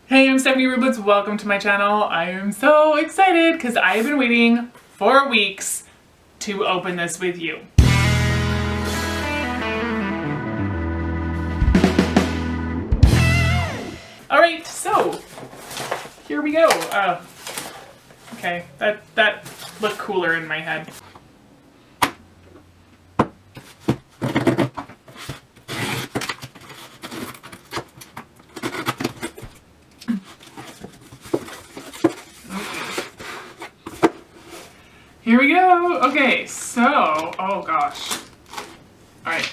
Hey, I'm Stephanie Rubletz. Welcome to my channel. I am so excited because I have been waiting 4 weeks to open this with you. Alright, so here we go. Okay, that looked cooler in my head. Here we go. Okay, so, oh gosh. All right.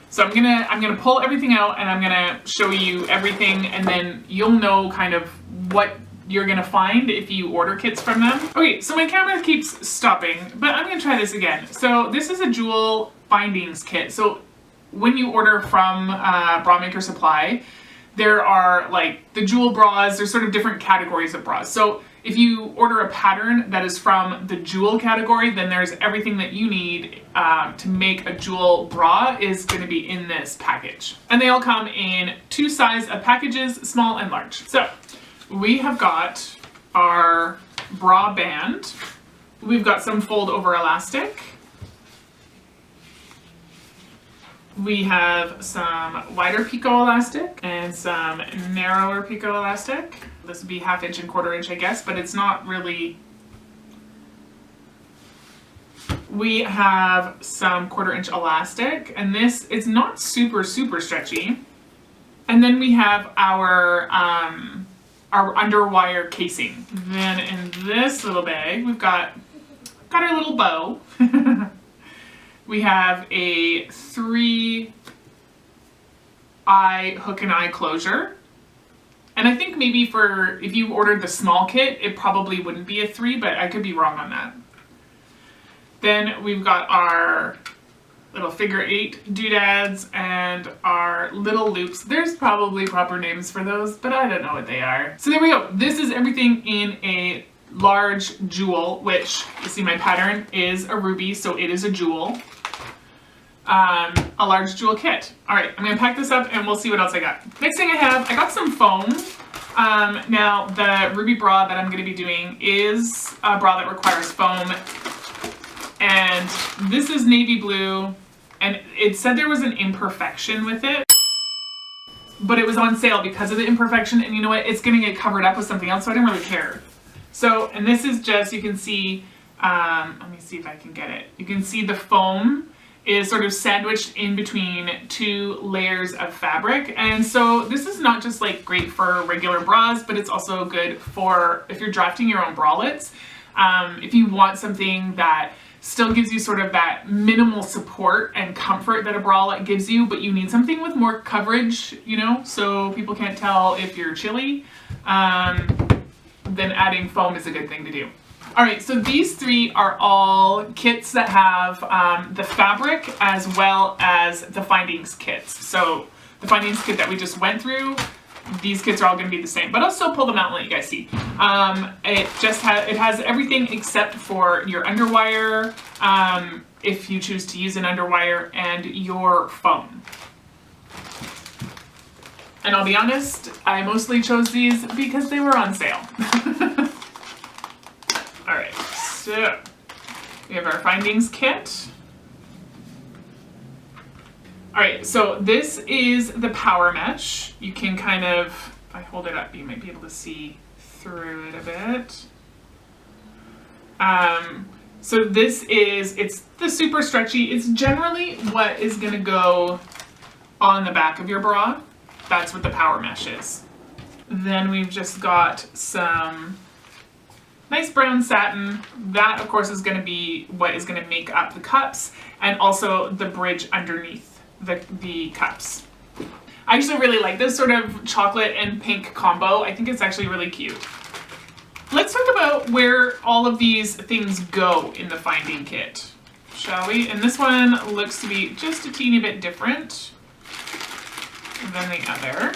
So I'm gonna pull everything out and I'm gonna show you everything, and then you'll know kind of what you're gonna find if you order kits from them. Okay, so my camera keeps stopping, but I'm gonna try this again. So this is a jewel findings kit. So when you order from Bra Maker Supply, there are like the jewel bras, there's sort of different categories of bras. So if you order a pattern that is from the jewel category, then there's everything that you need to make a jewel bra is going to be in this package. And they all come in 2 sizes of packages, small and large. So we have got our bra band. We've got some fold over elastic. We have some wider picot elastic and some narrower picot elastic. This would be 1/2 inch and 1/4 inch, I guess, but it's not really. We have some 1/4 inch elastic, and this is not super stretchy. And then we have our underwire casing. Then in this little bag, we've got our little bow. We have a 3-eye hook and eye closure. And I think maybe if you ordered the small kit, it probably wouldn't be a 3, but I could be wrong on that. Then we've got our little figure 8 doodads and our little loops. There's probably proper names for those, but I don't know what they are. So there we go. This is everything in a large jewel, which you see my pattern is a ruby, so it is a jewel. A large jewel kit. All right, I'm gonna pack this up and we'll see what else I got. Next thing I got some foam. Now the ruby bra that I'm gonna be doing is a bra that requires foam, and this is navy blue, and it said there was an imperfection with it, but it was on sale because of the imperfection, and you know what, it's gonna get covered up with something else, so I didn't really care. So, and this is just, you can see, let me see if I can get it. You can see the foam is sort of sandwiched in between 2 layers of fabric. And so this is not just like great for regular bras, but it's also good for if you're drafting your own bralettes. If you want something that still gives you sort of that minimal support and comfort that a bralette gives you, but you need something with more coverage, you know, so people can't tell if you're chilly, then adding foam is a good thing to do. All right, so these 3 are all kits that have the fabric as well as the findings kits. So the findings kit that we just went through, these kits are all going to be the same, but I'll still pull them out and let you guys see. It has everything except for your underwire, if you choose to use an underwire, and your foam. And I'll be honest, I mostly chose these because they were on sale. All right, so we have our findings kit. All right, so this is the power mesh. You can kind of, if I hold it up, you might be able to see through it a bit. So this is, it's the super stretchy. It's generally what is gonna go on the back of your bra. That's what the power mesh is. Then we've just got some nice brown satin. That, of course, is going to be what is going to make up the cups, and also the bridge underneath the cups. I actually really like this sort of chocolate and pink combo. I think it's actually really cute. Let's talk about where all of these things go in the finding kit, shall we? And this one looks to be just a teeny bit different than the other.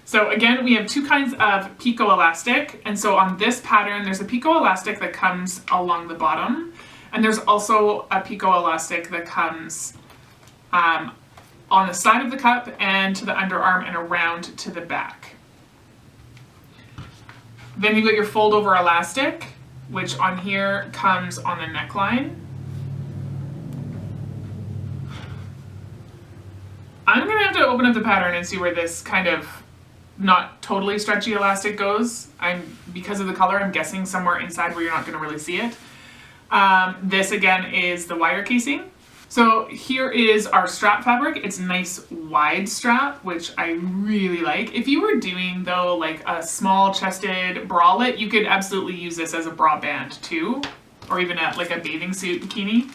So again, we have 2 kinds of picot elastic, and so on this pattern, there's a picot elastic that comes along the bottom, And there's also a picot elastic that comes on the side of the cup and to the underarm and around to the back. Then you've got your fold over elastic, which on here comes on the neckline. I'm gonna have to open up the pattern and see where this kind of not totally stretchy elastic goes. Because of the color, I'm guessing somewhere inside where you're not gonna really see it. This again is the wire casing. So here is our strap fabric. It's nice wide strap, which I really like. If you were doing though like a small chested bralette, you could absolutely use this as a bra band too, or even like a bathing suit bikini.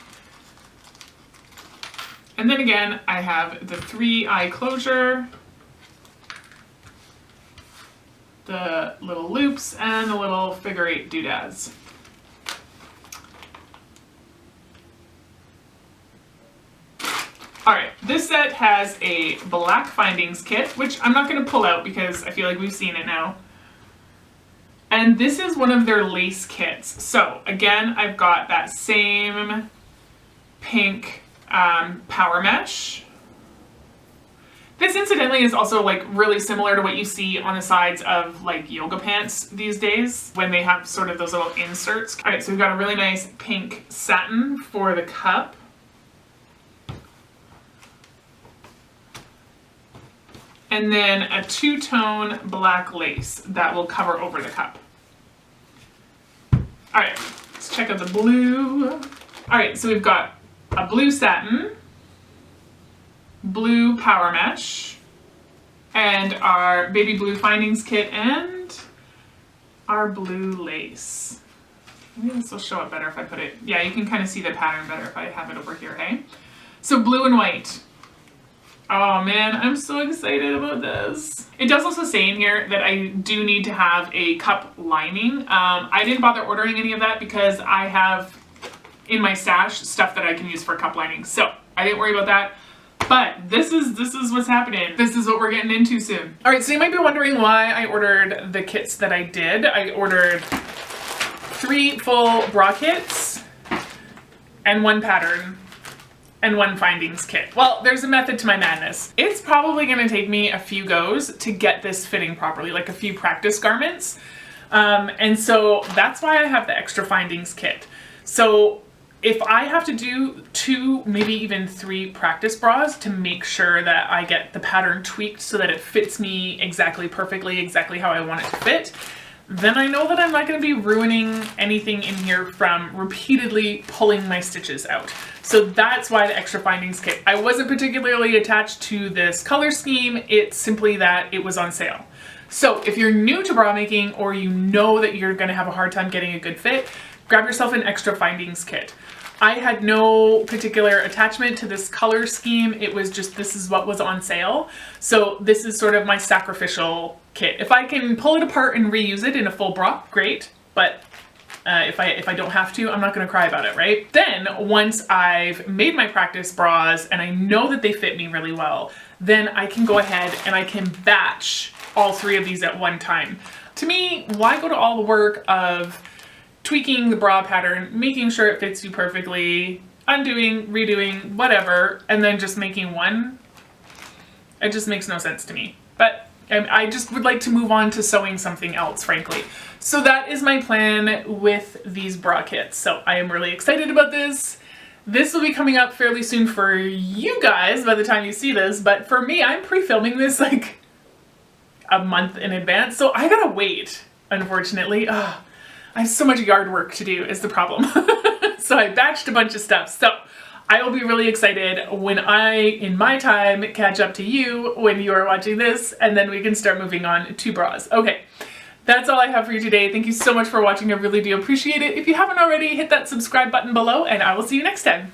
And then again, I have the 3-eye closure, the little loops, and the little figure 8 doodads. All right, this set has a black findings kit, which I'm not gonna pull out because I feel like we've seen it now. And this is one of their lace kits. So again, I've got that same pink power mesh. This incidentally is also like really similar to what you see on the sides of like yoga pants these days when they have sort of those little inserts. All right, so we've got a really nice pink satin for the cup. And then a 2-tone black lace that will cover over the cup. All right, let's check out the blue. All right, so we've got a blue satin, blue power mesh, and our baby blue findings kit, and our blue lace. Maybe this will show up better if I put it, yeah, you can kind of see the pattern better if I have it over here, hey? So blue and white. Oh man, I'm so excited about this. It does also say in here that I do need to have a cup lining. I didn't bother ordering any of that because I have in my stash stuff that I can use for cup lining. So I didn't worry about that. But this is what's happening. This is what we're getting into soon. All right, so you might be wondering why I ordered the kits that I did. I ordered 3 full bra kits and 1 pattern and 1 findings kit. Well, there's a method to my madness. It's probably gonna take me a few goes to get this fitting properly, like a few practice garments. And so that's why I have the extra findings kit. So if I have to do 2, maybe even 3 practice bras to make sure that I get the pattern tweaked so that it fits me exactly perfectly, exactly how I want it to fit, then I know that I'm not going to be ruining anything in here from repeatedly pulling my stitches out. So that's why the extra findings kit. I wasn't particularly attached to this color scheme, it's simply that it was on sale. So if you're new to bra making or you know that you're going to have a hard time getting a good fit, grab yourself an extra findings kit. I had no particular attachment to this color scheme. It was just, this is what was on sale. So this is sort of my sacrificial kit. If I can pull it apart and reuse it in a full bra, great. But if I don't have to, I'm not gonna cry about it, right? Then once I've made my practice bras and I know that they fit me really well, then I can go ahead and I can batch all 3 of these at one time. To me, why go to all the work of tweaking the bra pattern, making sure it fits you perfectly, undoing, redoing, whatever, and then just making one? It just makes no sense to me. But I just would like to move on to sewing something else, frankly. So that is my plan with these bra kits. So I am really excited about this. This will be coming up fairly soon for you guys by the time you see this, but for me, I'm pre-filming this like a month in advance, so I gotta wait, unfortunately. I have so much yard work to do is the problem. So I batched a bunch of stuff. So I will be really excited when I, in my time, catch up to you when you are watching this, and then we can start moving on to bras. Okay, that's all I have for you today. Thank you so much for watching. I really do appreciate it. If you haven't already, hit that subscribe button below, and I will see you next time.